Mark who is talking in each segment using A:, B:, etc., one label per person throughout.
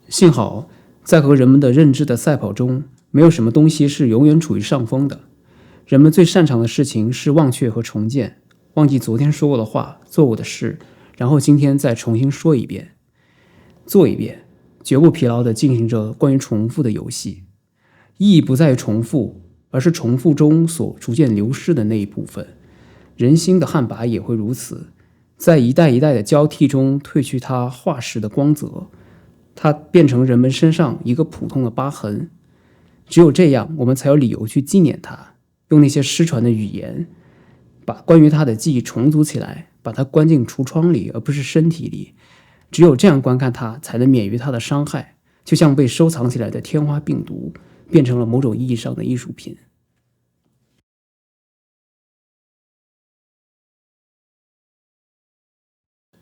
A: 幸好，在和人们的认知的赛跑中，没有什么东西是永远处于上风的。人们最擅长的事情是忘却和重建，忘记昨天说过的话、做过的事，然后今天再重新说一遍、做一遍，绝不疲劳地进行着关于重复的游戏。意义不在于重复，而是重复中所逐渐流失的那一部分。人心的旱魃也会如此，在一代一代的交替中褪去它化石的光泽，它变成人们身上一个普通的疤痕。只有这样，我们才有理由去纪念它，用那些失传的语言，把关于它的记忆重组起来，把它关进橱窗里，而不是身体里。只有这样观看它，才能免于它的伤害，就像被收藏起来的天花病毒，变成了某种意义上的艺术品。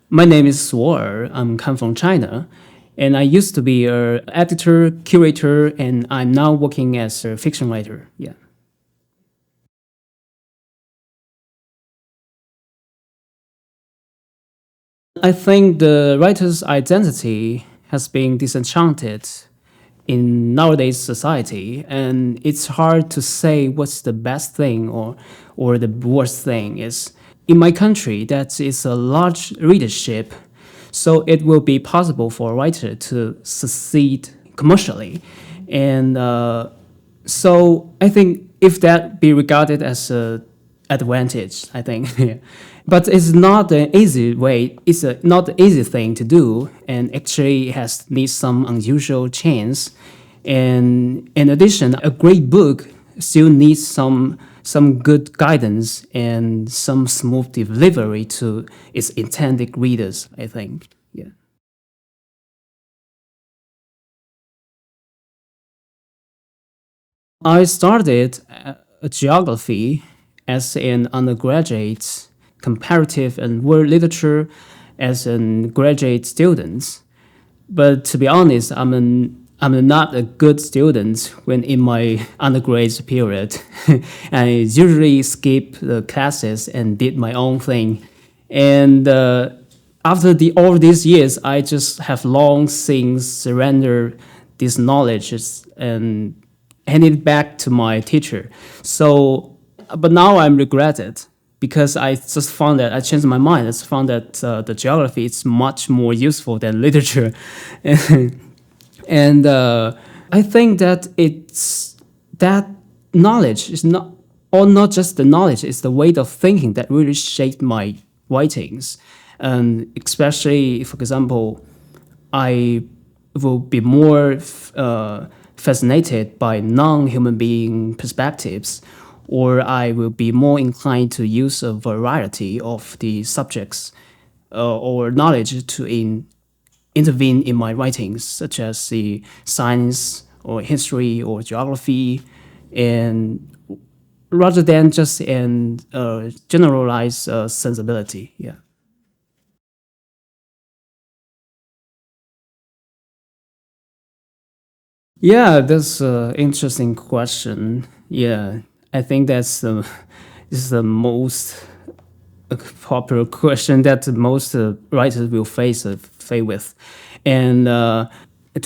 A: My name is SUO ER. I'm come from China, and I used to be an editor, curator, and I'm now working as a fiction writer. Yeah. I think the writer's identity has been disenchanted in nowadays society, and it's hard to say what's the best thing or the worst thing is. In my country, that is a large readership, so it will be possible for a writer to succeed commercially. And so I think if that be regarded as an advantage, I think. Yeah. But it's not an easy way. It's not an easy thing to do, and actually it has needs some unusual chance. And in addition, a great book still needs some good guidance and some smooth delivery to its intended readers, I think. Yeah. I started geography as an undergraduate, comparative and world literature as a graduate student. But to be honest, I'm not a good student when in my undergrad period. I usually skip the classes and did my own thing. And after all these years, I just have long since surrendered these knowledges and handed it back to my teacher. So, but now I'm regretted because I just found that I changed my mind. I just found that the geography is much more useful than literature. And I think that it's that knowledge is not, or not just the knowledge, it's the way of thinking that really shaped my writings. And especially, for example, I will be more fascinated by non-human being perspectives, or I will be more inclined to use a variety of the subjects or knowledge to intervene in my writings, such as the science or history or geography, and rather than just an generalized sensibility. Yeah. Yeah, that's an interesting question. Yeah, I think this is the most popular question that most writers will face with. And to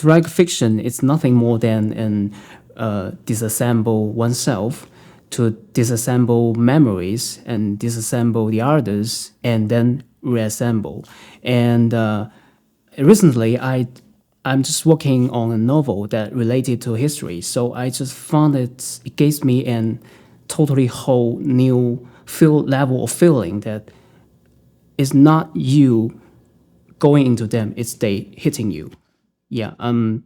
A: write fiction, it's nothing more than disassemble oneself, to disassemble memories and disassemble the others, and then reassemble. And recently, I'm just working on a novel that related to history, so I just found it gives me an totally whole new level of feeling that it's not you going into them, it's they hitting you. Yeah. And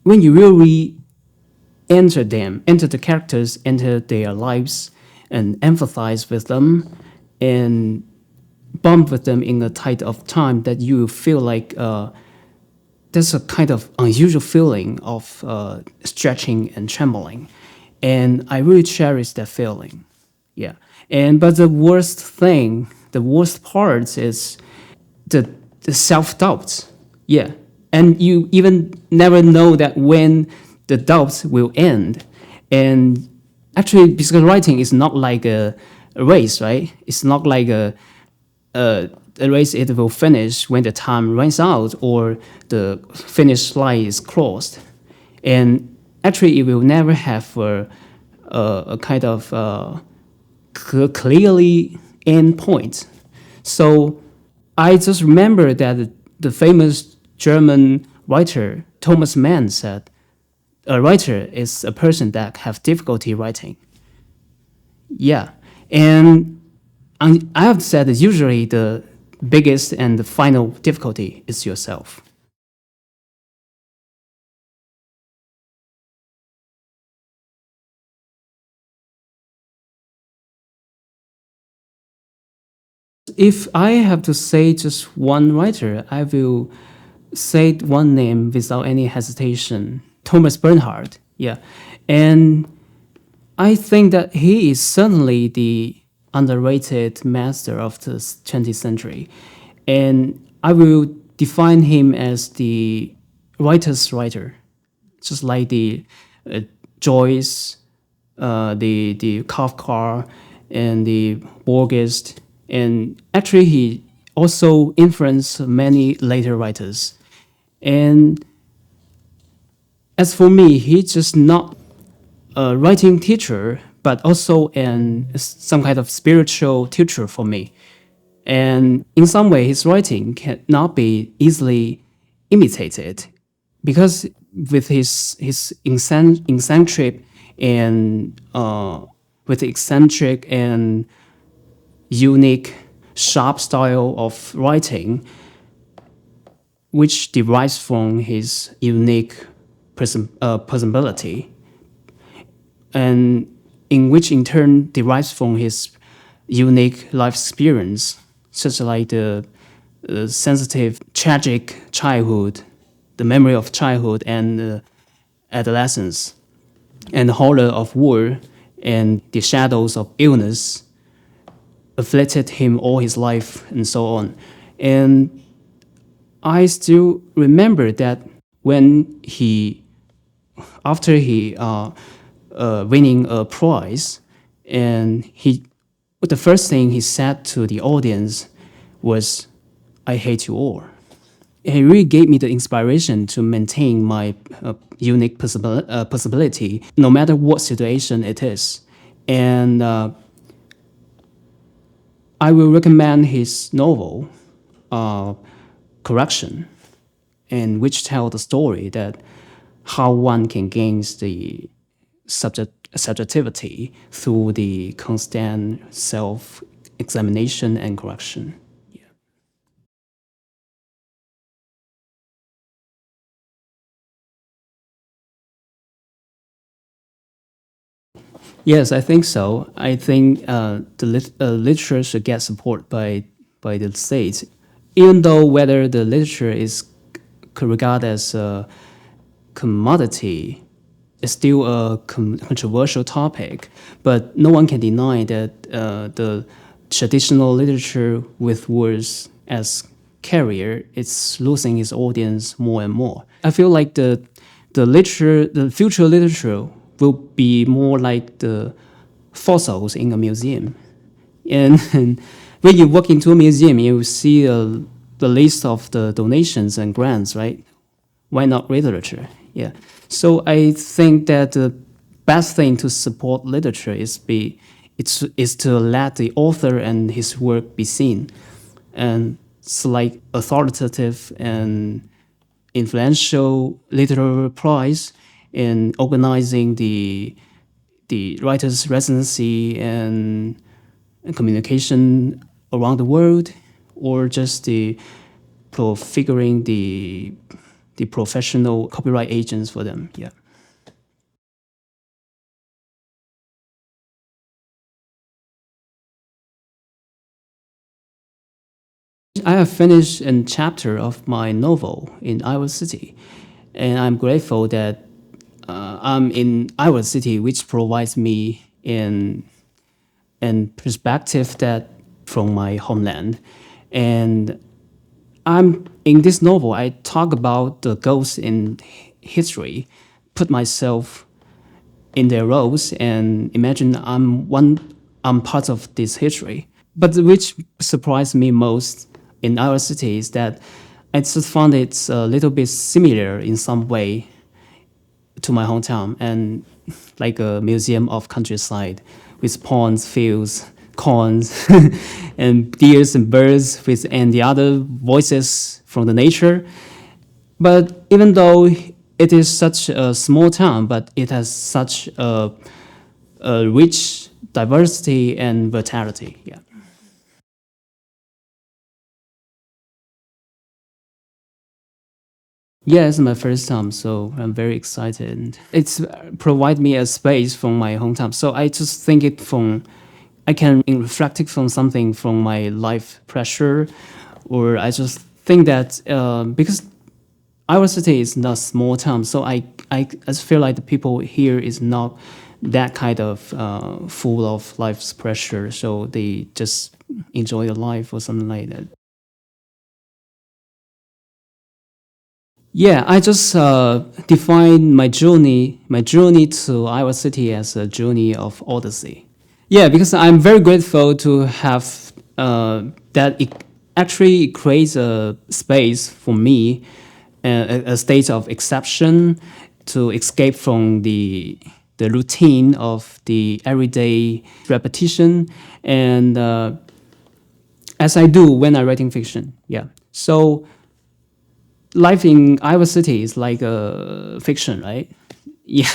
A: when you really enter them, enter the characters, enter their lives, and empathize with them, and bump with them in a type of time that you feel like there's a kind of unusual feeling of stretching and trembling. And I really cherish that feeling. Yeah. But the worst part is the self-doubt. Yeah. And you even never know that when the doubts will end. And actually, because writing is not like a race, right? It's not like the race it will finish when the time runs out or the finish line is crossed. And actually, it will never have a kind of clearly end point. So I just remember that the famous German writer Thomas Mann said, a writer is a person that have difficulty writing. Yeah, and I have said that usually the biggest and the final difficulty is yourself. If I have to say just one writer, I will say one name without any hesitation, Thomas Bernhard. Yeah, and I think that he is certainly the underrated master of the 20th century. And I will define him as the writer's writer, just like the Joyce, the Kafka, and the Borges. And actually, he also influenced many later writers. And as for me, he's just not a writing teacher, but also some kind of spiritual teacher for me. And in some way, his writing cannot be easily imitated because with his eccentric and unique, sharp style of writing, which derives from his unique personality, and in which in turn derives from his unique life experience, such like the sensitive, tragic childhood, the memory of childhood and adolescence, and the horror of war and the shadows of illness afflicted him all his life and so on. And I still remember that when after he winning a prize, and the first thing he said to the audience was, "I hate you all." It really gave me the inspiration to maintain my unique possibility, no matter what situation it is. And I will recommend his novel, Correction, in which tells the story that how one can gain the subjectivity through the constant self-examination and correction. Yeah. Yes, I think so. I think the literature should get support by the state, even though whether the literature is regarded as a commodity is still a controversial topic. But no one can deny that the traditional literature with words as carrier is losing its audience more and more. I feel like the future literature will be more like the fossils in a museum. And when you walk into a museum, you see the list of the donations and grants, right? Why not literature? Yeah. So I think that the best thing to support literature is to let the author and his work be seen, and it's like authoritative and influential literary prize in organizing the writers' residency and communication around the world, or just figuring the professional copyright agents for them. Yeah. I have finished a chapter of my novel in Iowa City, and I'm grateful that I'm in Iowa City, which provides me in perspective that from my homeland. And I'm in this novel, I talk about the ghosts in history, put myself in their roles, and imagine I'm part of this history. But which surprised me most in our city is that I just found it's a little bit similar in some way to my hometown, and like a museum of countryside with ponds, fields, corns, and deers and birds with and the other voices from the nature. But even though it is such a small town, but it has such a rich diversity and vitality. Yeah. Yeah, it's my first time, so I'm very excited. It's provide me a space from my hometown, so I just think it from I can reflect it from something from my life pressure, or I just think that because our city is not small town, so I just feel like the people here is not that kind of full of life's pressure, so they just enjoy the life or something like that. Yeah, I just define my journey to Iowa City as a journey of odyssey. Yeah, because I'm very grateful to have that it actually creates a space for me, a state of exception to escape from the routine of the everyday repetition, and as I do when I'm writing fiction. Yeah, so life in Iowa City is like a fiction, right? Yeah,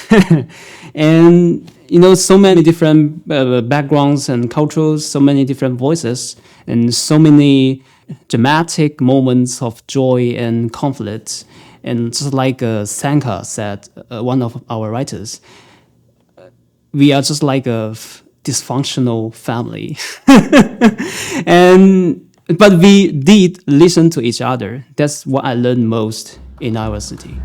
A: and so many different backgrounds and cultures, so many different voices, and so many dramatic moments of joy and conflict. And just like Sanka said, one of our writers, we are just like a dysfunctional family. and but we did listen to each other. That's what I learned most in our city.